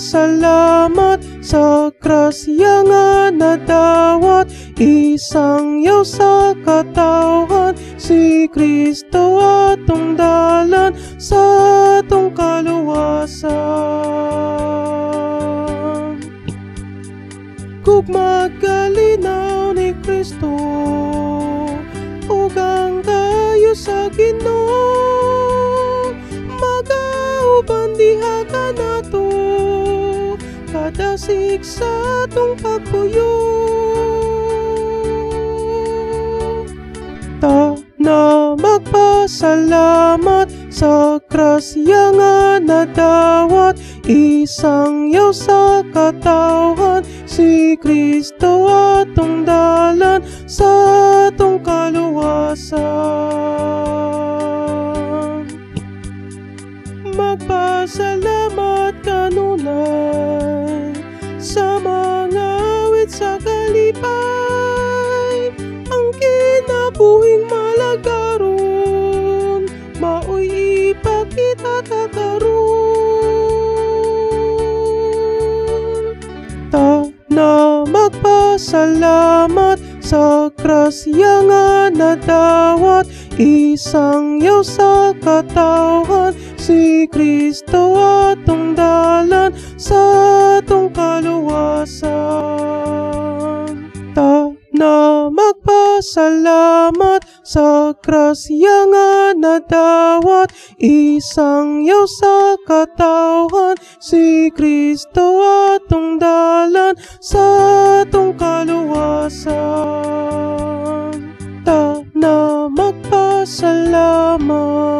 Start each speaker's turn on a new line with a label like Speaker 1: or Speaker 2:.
Speaker 1: magpasalamat sa grasya nga nadawat, isangyaw sa katawhan si Kristo atong dalan sa atong kaluwasan. Kung magalinaw ni Kristo ug ang kayo sa Ginoo, magauban diha ka nato kada siksa atong pagpuyo. Ta na magpasalamat sa grasya nga nadawat, isangyaw sa katawhan si Kristo atong dalan sa atong kaluwasan. Magpasalamat kanunay sa mga awit sa kalipay, ang kinabuhing malagaron maoy ipakita ta karon. Ta na magpasalamat sa grasya nga nadawat, isangyaw sa katawhan si Kristo atong dalan sa atong kaluwasan. Ta na magpasalamat sa grasya nga nadawat, isangyaw sa katawhan si Kristo atong dalan sa atong kaluwasan. Ta na magpasalamat.